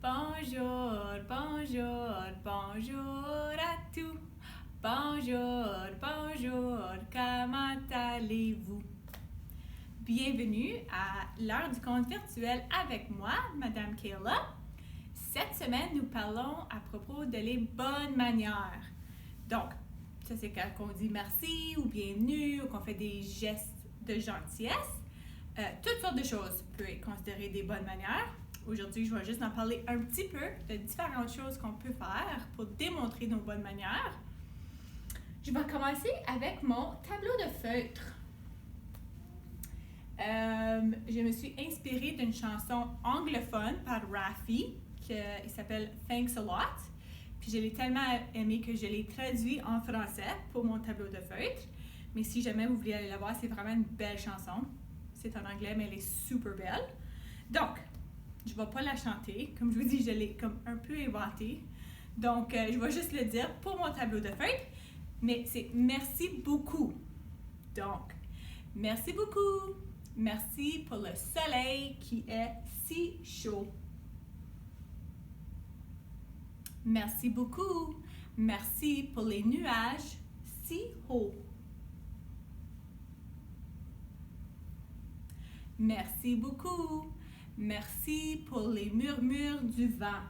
Bonjour, bonjour, bonjour à tous. Bonjour, bonjour, comment allez-vous? Bienvenue à l'heure du conte virtuel avec moi, Madame Kayla. Cette semaine, nous parlons à propos de les bonnes manières. Donc, ça c'est quand on dit merci ou bienvenue ou qu'on fait des gestes de gentillesse. Toutes sortes de choses peuvent être considérées des bonnes manières. Aujourd'hui, je vais juste en parler un petit peu de différentes choses qu'on peut faire pour démontrer nos bonnes manières. Je vais commencer avec mon tableau de feutre. Je me suis inspirée d'une chanson anglophone par Raffi qui s'appelle Thanks a Lot. Puis je l'ai tellement aimé que je l'ai traduit en français pour mon tableau de feutre. Mais si jamais vous voulez aller la voir, c'est vraiment une belle chanson. C'est en anglais, mais elle est super belle. Donc, je ne vais pas la chanter. Comme je vous dis, je l'ai comme un peu inventée. Donc, je vais juste le dire pour mon tableau de feutre. Mais c'est merci beaucoup. Donc, merci beaucoup. Merci pour le soleil qui est si chaud. Merci beaucoup. Merci pour les nuages si hauts. Merci beaucoup. Merci pour les murmures du vent.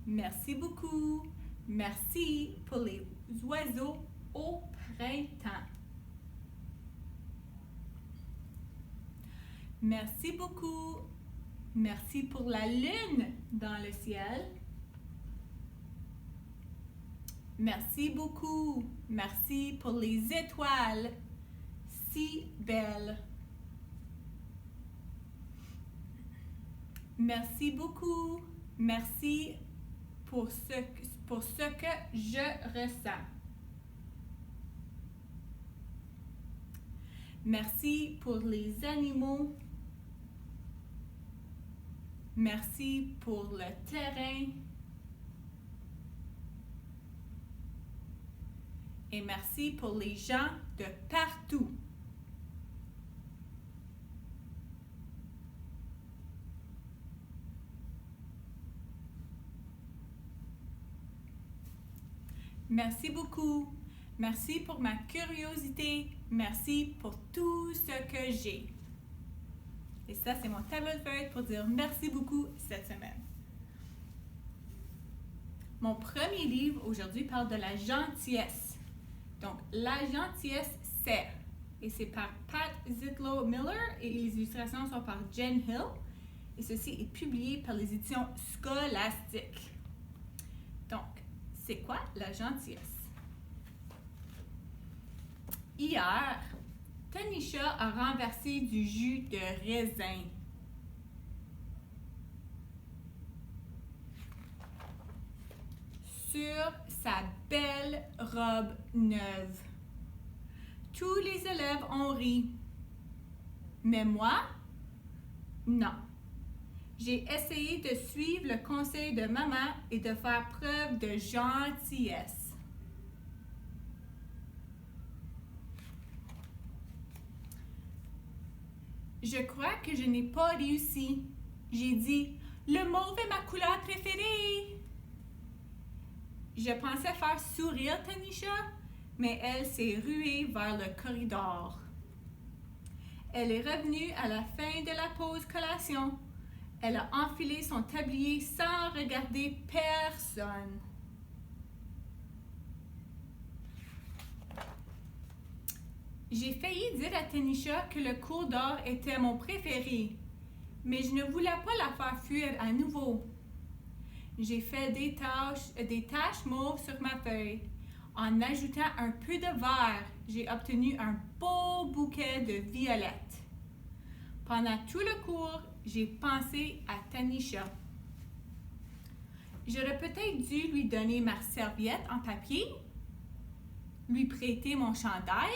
Merci beaucoup. Merci pour les oiseaux au printemps. Merci beaucoup. Merci pour la lune dans le ciel. Merci beaucoup. Merci pour les étoiles si belles. Merci beaucoup. Merci pour ce que je ressens. Merci pour les animaux. Merci pour le terrain. Et merci pour les gens de partout. Merci beaucoup. Merci pour ma curiosité. Merci pour tout ce que j'ai. Et ça, c'est mon tableau de feutre pour dire merci beaucoup cette semaine. Mon premier livre aujourd'hui parle de la gentillesse. Donc, la gentillesse, c'est. Et c'est par Pat Zitlow Miller et les illustrations sont par Jen Hill. Et ceci est publié par les éditions Scholastic. Donc, c'est quoi la gentillesse? Hier, Tanisha a renversé du jus de raisin. Sur sa belle robe neuve. Tous les élèves ont ri. Mais moi, non. J'ai essayé de suivre le conseil de maman et de faire preuve de gentillesse. Je crois que je n'ai pas réussi. J'ai dit, le mauve est ma couleur préférée. Je pensais faire sourire Tanisha, mais elle s'est ruée vers le corridor. Elle est revenue à la fin de la pause collation. Elle a enfilé son tablier sans regarder personne. J'ai failli dire à Tanisha que le cours d'or était mon préféré, mais je ne voulais pas la faire fuir à nouveau. J'ai fait des taches mauves sur ma feuille. En ajoutant un peu de vert, j'ai obtenu un beau bouquet de violettes. Pendant tout le cours, j'ai pensé à Tanisha. J'aurais peut-être dû lui donner ma serviette en papier, lui prêter mon chandail,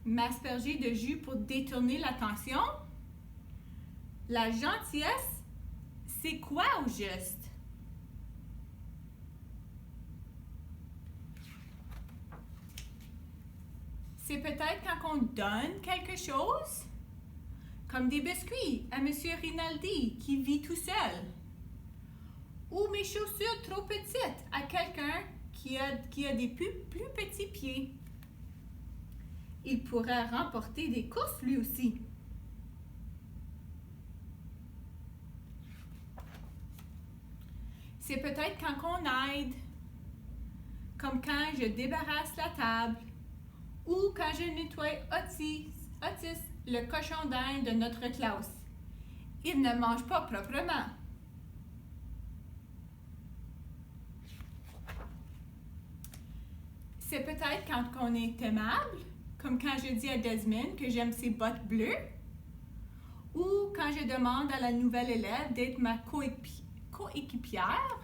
m'asperger de jus pour détourner l'attention. La gentillesse, c'est quoi au juste? C'est peut-être quand on donne quelque chose, comme des biscuits à Monsieur Rinaldi qui vit tout seul. Ou mes chaussures trop petites à quelqu'un qui a des plus petits pieds. Il pourrait remporter des courses lui aussi. C'est peut-être quand on aide, comme quand je débarrasse la table ou quand je nettoie Otis, le cochon d'Inde de notre classe. Il ne mange pas proprement. C'est peut-être quand on est aimable, comme quand je dis à Desmond que j'aime ses bottes bleues, ou quand je demande à la nouvelle élève d'être ma coéquipière,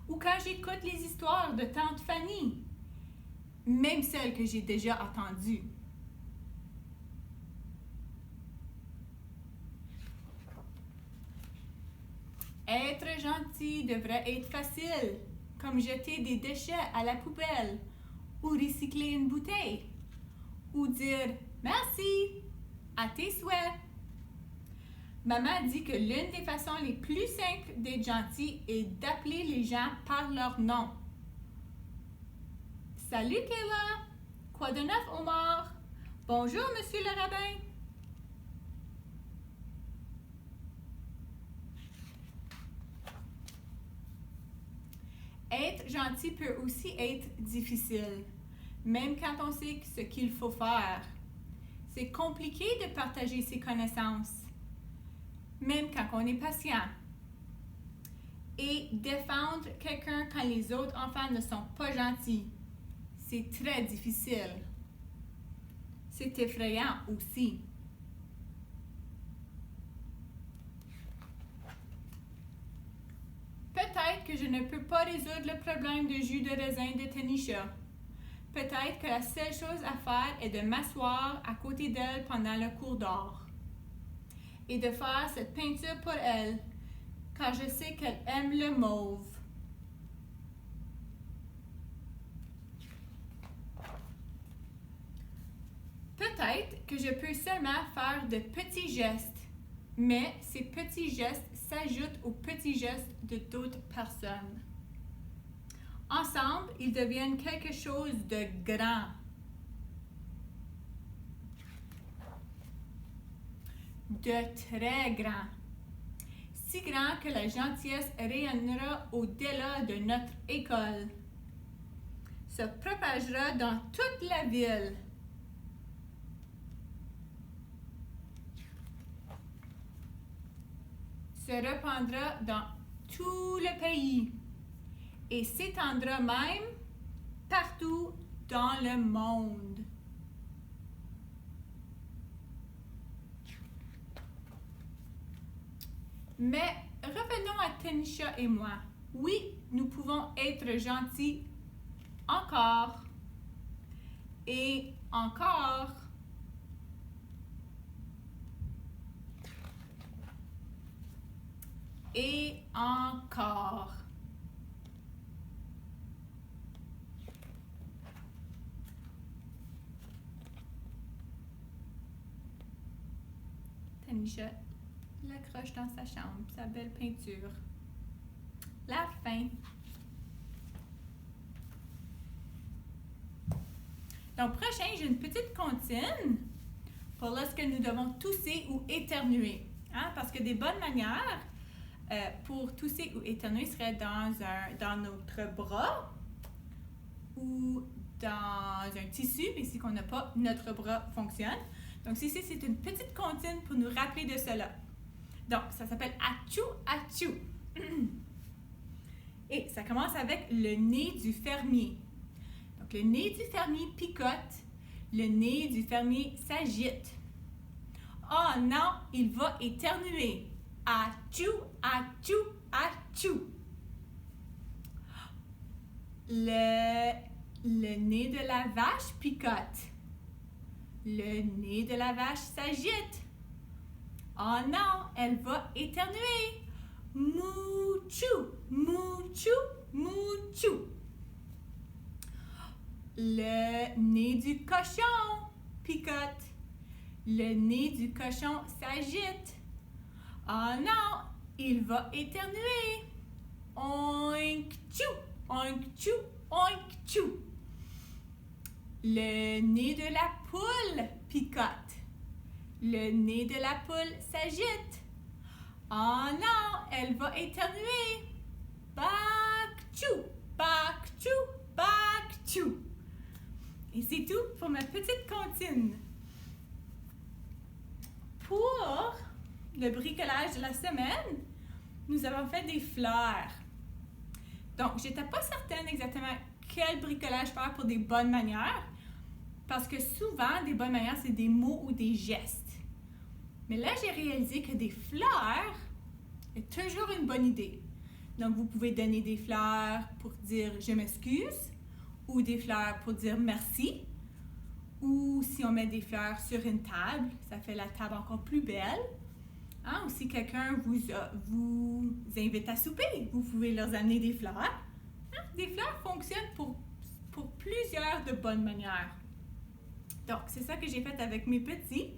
ou quand j'écoute les histoires de tante Fanny, même celles que j'ai déjà entendues. Être gentil devrait être facile, comme jeter des déchets à la poubelle, ou recycler une bouteille, ou dire « merci » à tes souhaits. Maman dit que l'une des façons les plus simples d'être gentil est d'appeler les gens par leur nom. Salut Kayla! Quoi de neuf, Omar? Bonjour, monsieur le rabbin! Être gentil peut aussi être difficile, même quand on sait ce qu'il faut faire. C'est compliqué de partager ses connaissances, même quand on est patient. Et défendre quelqu'un quand les autres enfants ne sont pas gentils, c'est très difficile. C'est effrayant aussi. Peut-être que je ne peux pas résoudre le problème de jus de raisin de Tanisha. Peut-être que la seule chose à faire est de m'asseoir à côté d'elle pendant le cours d'art et de faire cette peinture pour elle, car je sais qu'elle aime le mauve. Peut-être que je peux seulement faire de petits gestes, mais ces petits gestes s'ajoutent aux petits gestes de d'autres personnes. Ensemble, ils deviennent quelque chose de grand. De très grand. Si grand que la gentillesse rayonnera au-delà de notre école. Se propagera dans toute la ville. Se répandra dans tout le pays et s'étendra même partout dans le monde. Mais revenons à Tanisha et moi. Oui, nous pouvons être gentils encore et encore. Et encore. Tanisha l'accroche dans sa chambre, sa belle peinture. La fin. Donc, prochain, j'ai une petite comptine pour lorsque nous devons tousser ou éternuer. Hein? Parce que des bonnes manières pour tousser ou éternuer seraient dans notre bras ou dans un tissu, mais si qu'on n'a pas, notre bras fonctionne. Donc, ceci, c'est une petite comptine pour nous rappeler de cela. Donc, ça s'appelle Atchou Atchou. Et ça commence avec le nez du fermier. Donc, le nez du fermier picote, le nez du fermier s'agite. Oh non, il va éternuer. Atchou, atchou, atchou. Le nez de la vache picote. Le nez de la vache s'agite. Oh non, elle va éternuer. Mouchou, mouchou, mouchou. Le nez du cochon picote. Le nez du cochon s'agite. Oh non, il va éternuer. Oink tchou, oink tchou, oink tchou. Le nez de la poule picote. Le nez de la poule s'agite. Oh non, elle va éternuer. Bac tchou, bac tchou, bac tchou. Et c'est tout pour ma petite comptine. Pour le bricolage de la semaine, nous avons fait des fleurs. Donc, je n'étais pas certaine exactement quel bricolage faire pour des bonnes manières, parce que souvent, des bonnes manières, c'est des mots ou des gestes. Mais là, j'ai réalisé que des fleurs est toujours une bonne idée. Donc, vous pouvez donner des fleurs pour dire « je m'excuse » ou des fleurs pour dire « merci ». Ou si on met des fleurs sur une table, ça fait la table encore plus belle. Hein? Ou si quelqu'un vous invite à souper, vous pouvez leur amener des fleurs. Hein? Des fleurs fonctionnent pour plusieurs de bonnes manières. Donc, c'est ça que j'ai fait avec mes petits.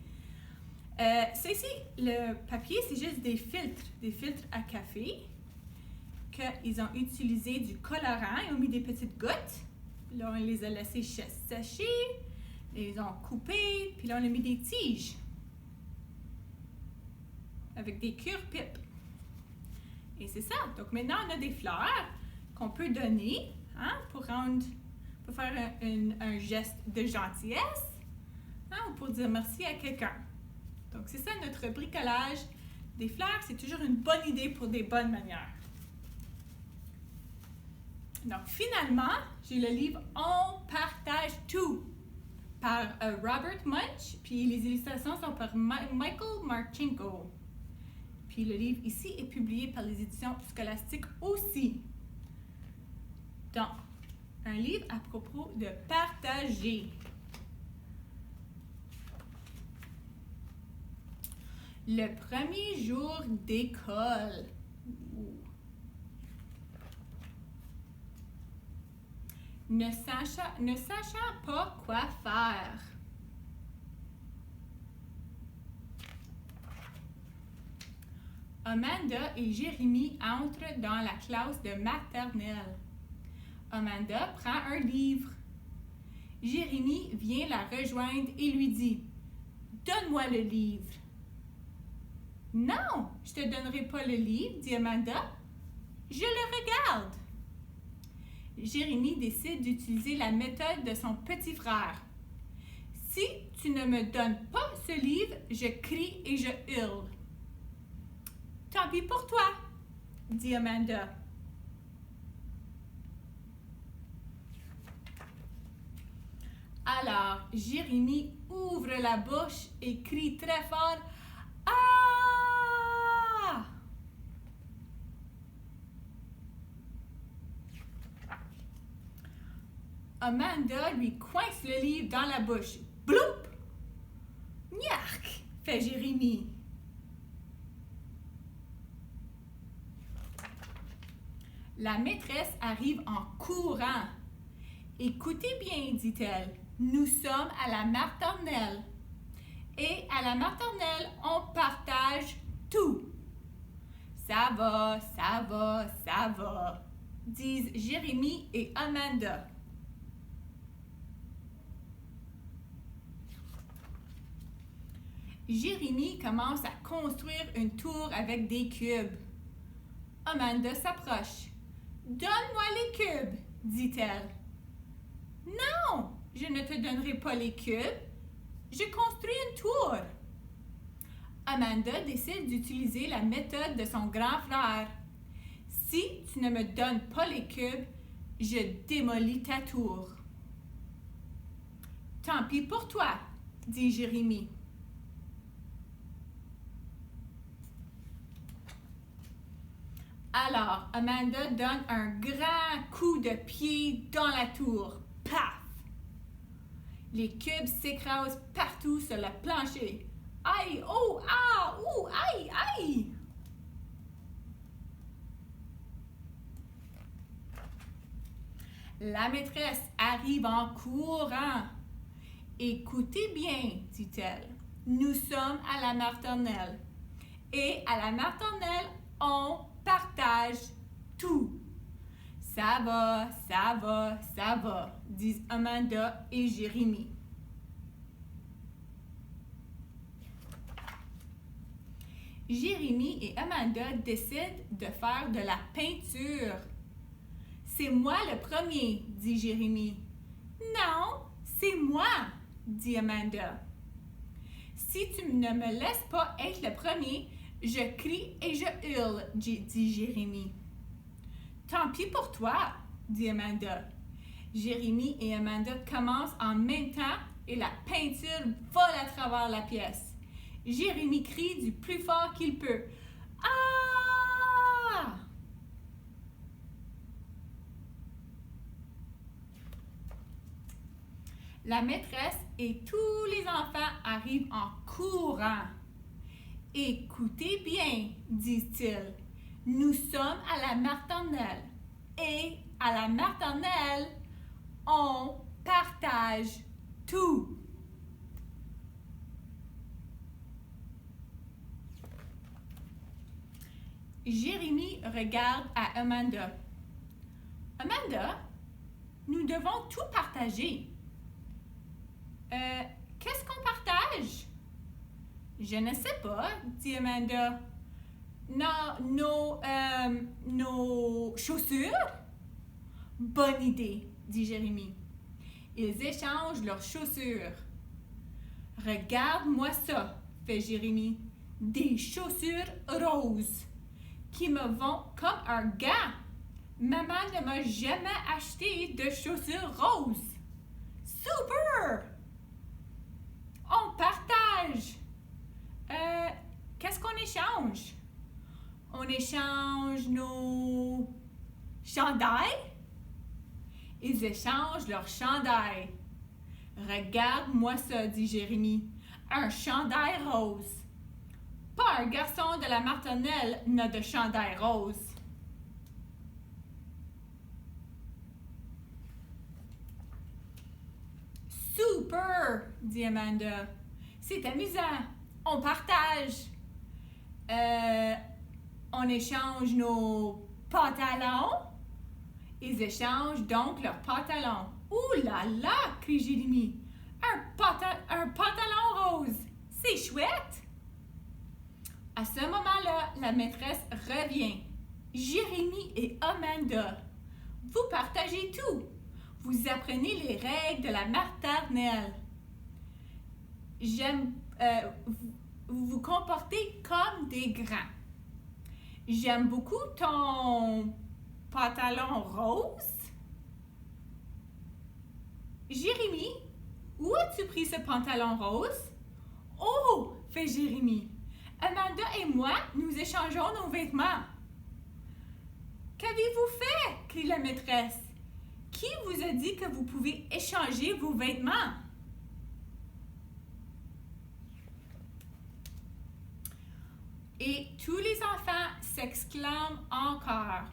Ça ici, le papier, c'est juste des filtres à café qu'ils ont utilisé du colorant. Ils ont mis des petites gouttes. Là, on les a laissés sécher. Ils ont coupé, puis là, on a mis des tiges avec des cure-pipes. Et c'est ça. Donc, maintenant, on a des fleurs qu'on peut donner hein, pour faire un geste de gentillesse hein, ou pour dire merci à quelqu'un. Donc, c'est ça notre bricolage des fleurs. C'est toujours une bonne idée pour des bonnes manières. Donc, finalement, j'ai le livre « On partage tout » par Robert Munsch, puis les illustrations sont par Michael Marchenko. Puis le livre ici est publié par les éditions scolastiques aussi. Donc, un livre à propos de partager. Le premier jour d'école. Ne sachant pas quoi faire. Amanda et Jérémie entrent dans la classe de maternelle. Amanda prend un livre. Jérémie vient la rejoindre et lui dit « Donne-moi le livre. » « Non, je ne te donnerai pas le livre, dit Amanda. Je le regarde. » Jérémie décide d'utiliser la méthode de son petit frère. « Si tu ne me donnes pas ce livre, je crie et je hurle. »« Tant pis pour toi, dit Amanda. Alors, Jérémie ouvre la bouche et crie très fort « Ah! » Amanda lui coince le livre dans la bouche. « Bloup! »« Niark! » fait Jérémie. La maîtresse arrive en courant. « Écoutez bien, dit-elle, nous sommes à la maternelle. Et à la maternelle, on partage tout. »« Ça va, ça va, ça va, » disent Jérémie et Amanda. Jérémie commence à construire une tour avec des cubes. Amanda s'approche. « Donne-moi les cubes, » dit-elle. « Non, je ne te donnerai pas les cubes. Je construis une tour. » Amanda décide d'utiliser la méthode de son grand frère. « Si tu ne me donnes pas les cubes, je démolis ta tour. »« Tant pis pour toi, » dit Jérémie. Alors, Amanda donne un grand coup de pied dans la tour. Paf! Les cubes s'écrasent partout sur le plancher. Aïe! Oh! Ah! Ouh! Aïe! Aïe! La maîtresse arrive en courant. « Écoutez bien, dit-elle. nous sommes à la maternelle. Et à la maternelle, on partage tout. Ça va, ça va, ça va, disent Amanda et Jérémie. Jérémie et Amanda décident de faire de la peinture. C'est moi le premier, dit Jérémie. Non, c'est moi, dit Amanda. Si tu ne me laisses pas être le premier, je crie et je hurle, dit Jérémie. Tant pis pour toi, dit Amanda. Jérémie et Amanda commencent en même temps et la peinture vole à travers la pièce. Jérémie crie du plus fort qu'il peut. Ah! La maîtresse et tous les enfants arrivent en courant. Écoutez bien, disent-ils. Nous sommes à la maternelle et à la maternelle, on partage tout. Jérémie regarde à Amanda. Amanda, nous devons tout partager. Qu'est-ce qu'on partage? Je ne sais pas, dit Amanda. Nos chaussures? Bonne idée, dit Jérémie. Ils échangent leurs chaussures. Regarde-moi ça, fait Jérémie. Des chaussures roses qui me vont comme un gant. Maman ne m'a jamais acheté de chaussures roses. Super! On partage. Qu'est-ce qu'on échange? On échange nos chandails? Ils échangent leurs chandails. Regarde-moi ça, dit Jérémie. Un chandail rose. Pas un garçon de la maternelle n'a de chandail rose. Super, dit Amanda. C'est amusant. On partage. On échange nos pantalons. Ils échangent donc leurs pantalons. Ouh là là, crie Jérémie. Un pantalon rose. C'est chouette. À ce moment-là, la maîtresse revient. Jérémie et Amanda, vous partagez tout. Vous apprenez les règles de la maternelle. Vous vous comportez comme des grands. J'aime beaucoup ton pantalon rose. Jérémie, où as-tu pris ce pantalon rose? Oh, fait Jérémie. Amanda et moi, nous échangeons nos vêtements. Qu'avez-vous fait? Crie la maîtresse. Qui vous a dit que vous pouvez échanger vos vêtements? Et tous les enfants s'exclament encore.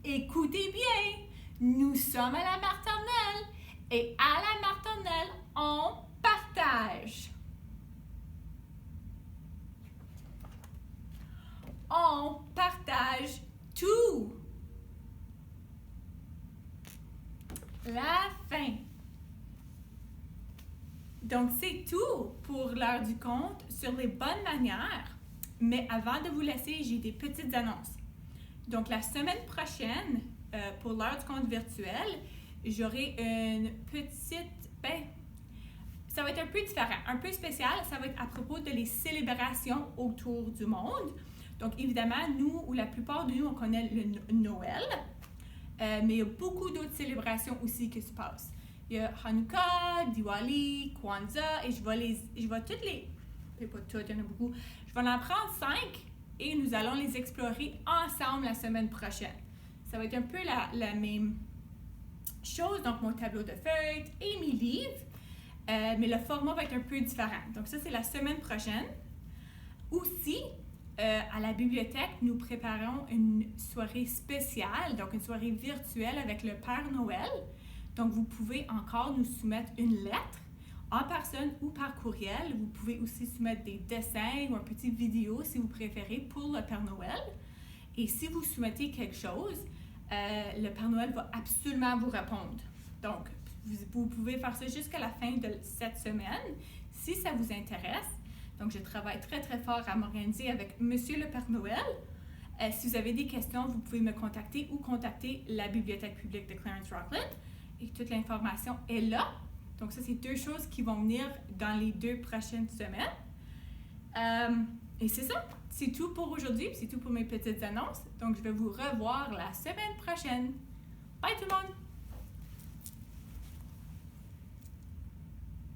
Écoutez bien, nous sommes à la maternelle et à la maternelle, on partage. On partage tout. La fin. Donc, c'est tout pour l'heure du conte sur les bonnes manières. Mais avant de vous laisser, j'ai des petites annonces. Donc, la semaine prochaine, pour l'heure du conte virtuel, j'aurai une petite... ça va être un peu différent, un peu spécial. Ça va être à propos de les célébrations autour du monde. Donc, évidemment, nous, ou la plupart de nous, on connaît le Noël. Mais il y a beaucoup d'autres célébrations aussi qui se passent. Il y a Hanukkah, Diwali, Kwanzaa, et je vais toutes les... Pas toutes, il y en a beaucoup. Je vais en prendre 5 et nous allons les explorer ensemble la semaine prochaine. Ça va être un peu la même chose, donc mon tableau de feuilles et mes livres, mais le format va être un peu différent. Donc ça, c'est la semaine prochaine. Aussi, à la bibliothèque, nous préparons une soirée spéciale, donc une soirée virtuelle avec le Père Noël. Donc, vous pouvez encore nous soumettre une lettre en personne ou par courriel. Vous pouvez aussi soumettre des dessins ou une petite vidéo si vous préférez pour le Père Noël. Et si vous soumettez quelque chose, le Père Noël va absolument vous répondre. Donc, vous pouvez faire ça jusqu'à la fin de cette semaine si ça vous intéresse. Donc, je travaille très, très fort à m'organiser avec Monsieur le Père Noël. Si vous avez des questions, vous pouvez me contacter ou contacter la Bibliothèque publique de Clarence Rockland. Et toute l'information est là. Donc, ça, c'est 2 choses qui vont venir dans les 2 prochaines semaines. Et c'est ça. C'est tout pour aujourd'hui. C'est tout pour mes petites annonces. Donc, je vais vous revoir la semaine prochaine. Bye tout le monde!